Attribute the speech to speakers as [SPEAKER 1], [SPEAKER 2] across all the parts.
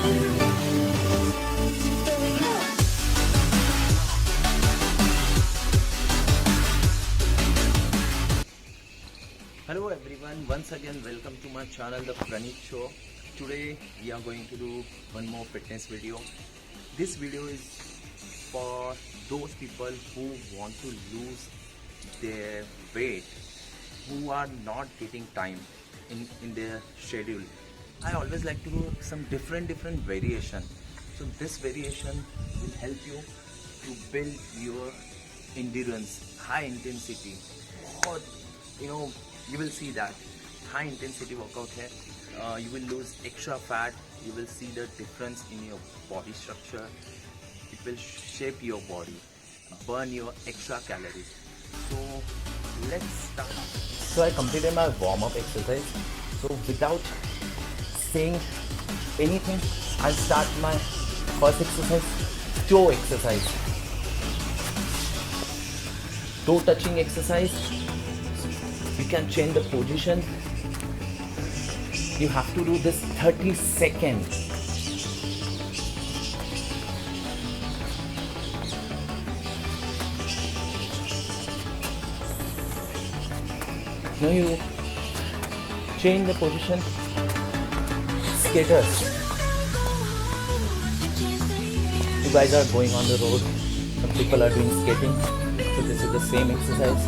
[SPEAKER 1] Hello everyone, once again welcome to my channel The Praneet Show. Today we are going to do one more fitness video. This video is for those people who want to lose their weight, who are not getting time in their schedule. I always like to do some different variation. So this variation will help you to build your endurance, high intensity, or you will see that high intensity workout here. You will lose extra fat. You will see the difference in your body structure. It will shape your body, burn your extra calories. So let's start. So I completed my warm-up exercise. So without saying anything, I'll start my first exercise, toe exercise. Toe touching exercise. You can change the position. You have to do this 30 seconds. Now you change the position. Skaters. You guys are going on the road. Some people are doing skating. So this is the same exercise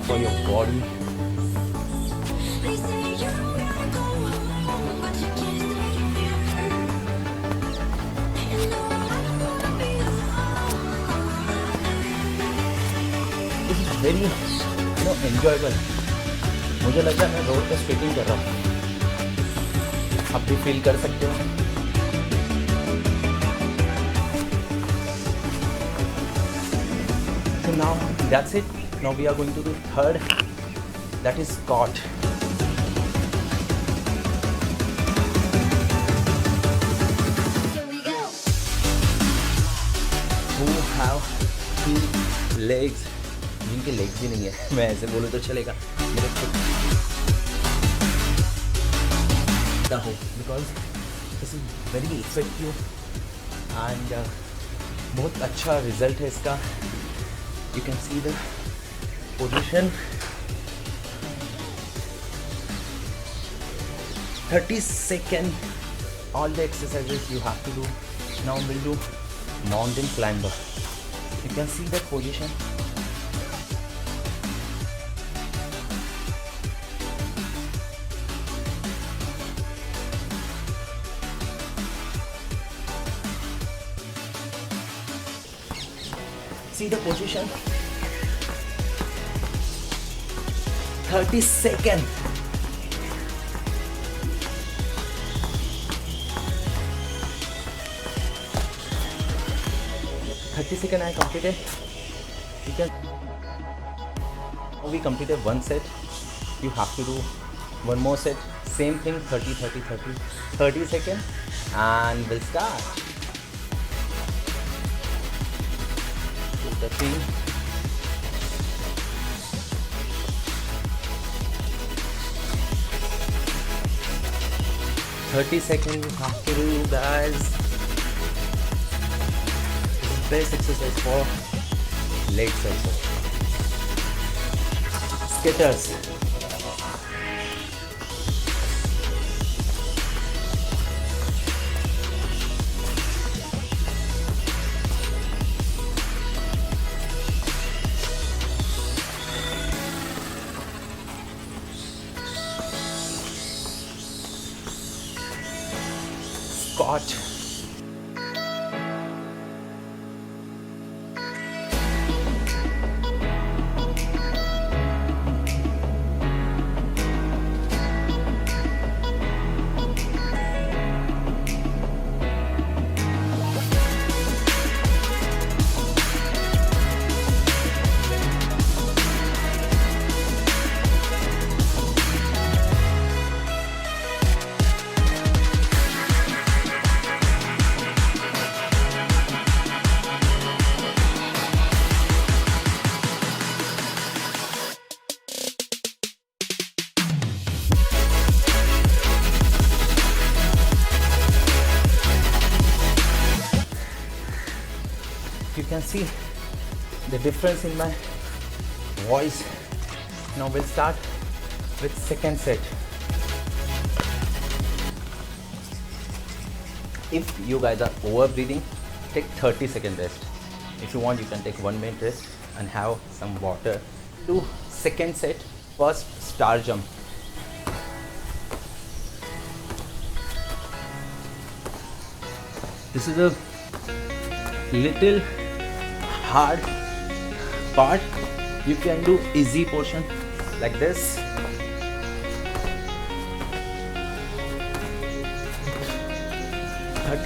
[SPEAKER 1] for your body. Very enjoyable. मुझे लग रहा है मैं road पे skating कर रहा हूँ. आप भी फील कर सकते हो. So now that's it. Now we are going to do third, that is squat. Who have two legs? जिनके लेग्स भी नहीं है, मैं ऐसे बोलूँ तो चलेगा. मेरे खुद हो because this is very effective and बहुत अच्छा रिजल्ट है इसका. You can see the position. 30 seconds. All the exercises you have to do. Now we'll do mountain climber. You can see the position. See the position. 30 seconds. I completed. You can. We completed one set. You have to do one more set. Same thing. 30 seconds, and we'll start. The thing. $30 you have to do, guys. This is best exercise for legs also. Skaters. Squat. can see the difference in my voice. Now we'll start with second set. If you guys are over breathing, take 30-second rest. If you want, you can take 1 minute rest and have some water. Do second set. First, star jump. This is a little hard part. You can do easy portion like this.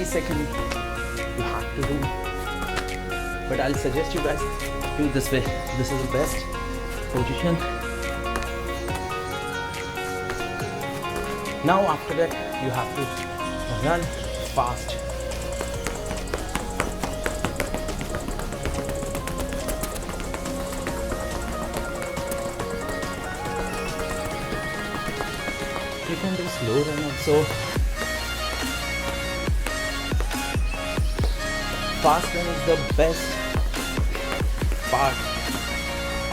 [SPEAKER 1] Seconds you have to do, but I'll suggest you guys do this way. This is the best position. Now after that you have to run fast. You can do slow run also. Fast run is the best part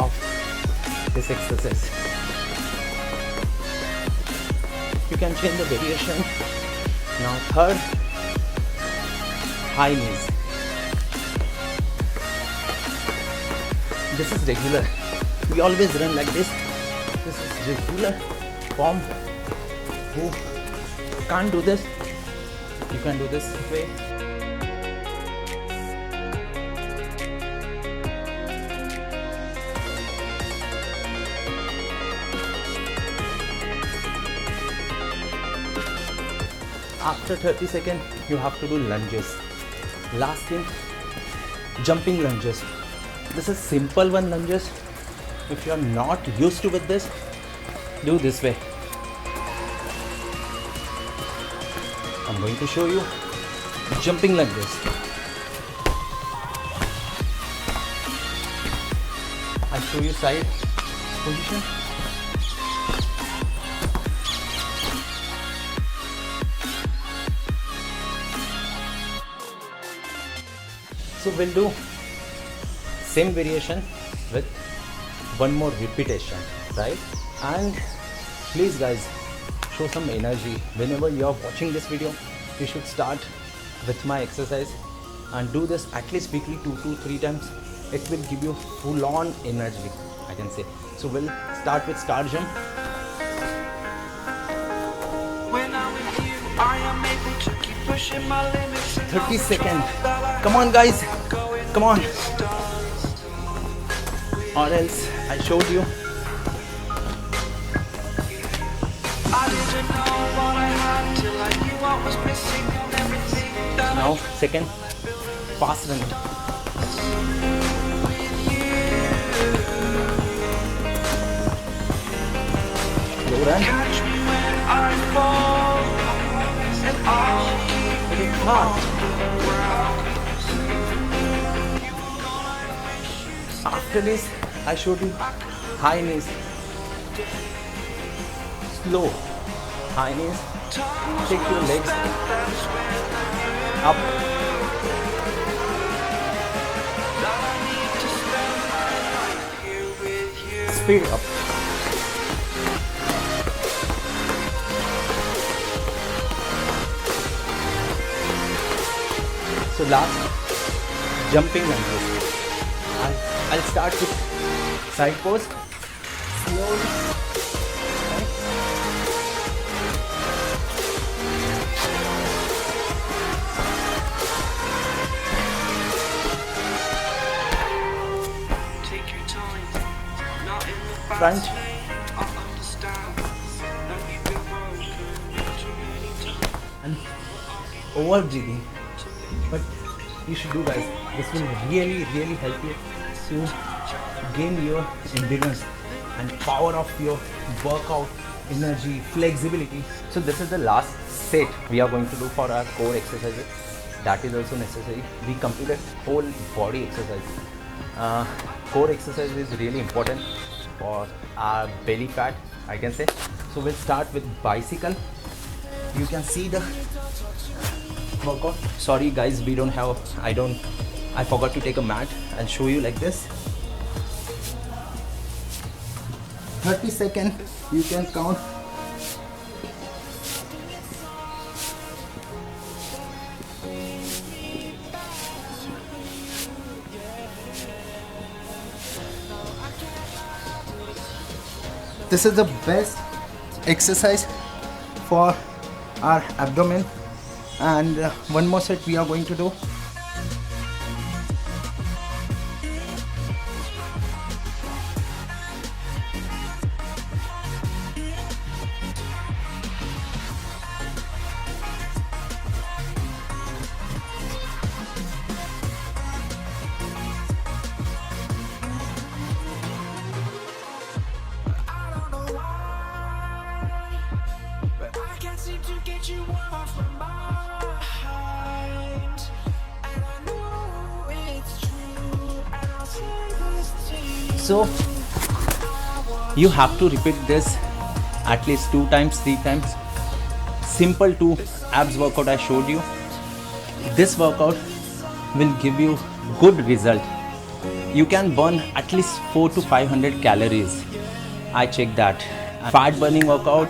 [SPEAKER 1] of this exercise. You can change the variation. Now third, high knees. This is regular. We always run like this. This is regular form. Who can't do this, you can do this way. After 30 seconds, you have to do lunges. Last thing, jumping lunges. This is simple one lunges. If you are not used to with this, do this way. I'm going to show you jumping lunges. I'll show you side position. So we'll do same variation with one more repetition, right? And please guys, show some energy. Whenever you are watching this video, you should start with my exercise and do this at least weekly 2 to 3 times. It will give you full on energy, I can say. So we'll start with star jump. When I'm with you, I am able to keep pushing my limits. 30 seconds. Come on guys, come on. Or else I showed you. I didn't know what I had till I knew what was missing and everything. Now second, fast run. Slow run. Catch me when I fall, and I'll keep it hard. After this, I showed you high knees. Slow high knees. Take your legs up. Speed up. So last, jumping lunges. I'll start with side pose. Slowly. Right. Take your time. Not in the front. And over breathing. But you should do guys. This will really help you to gain your endurance and power of your workout, energy, flexibility. So this is the last set we are going to do for our core exercises. That is also necessary. We completed whole body exercise. Core exercise is really important for our belly fat, I can say. So we'll start with bicycle. You can see the workout. Sorry guys, I don't I forgot to take a mat and show you like this. 30 seconds you can count. This is the best exercise for our abdomen. And one more set we are going to do. So you have to repeat this at least 2 times, 3 times. Simple 2 abs workout I showed you. This workout will give you good result. You can burn at least 400 to 500 calories. I checked that. Fat burning workout.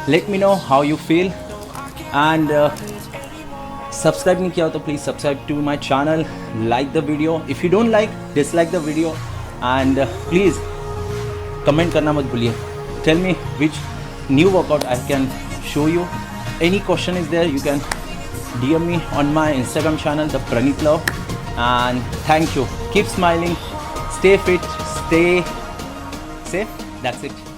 [SPEAKER 1] Let me know how you feel. And subscribe नहीं किया हो तो please subscribe to my channel. Like the video. If you don't like, dislike the video. And please comment करना मत भूलिए. Tell me which new workout I can show you. Any question is there, you can DM me on my Instagram channel, the Pranit Love. And thank you. Keep smiling. Stay fit. Stay safe. That's it.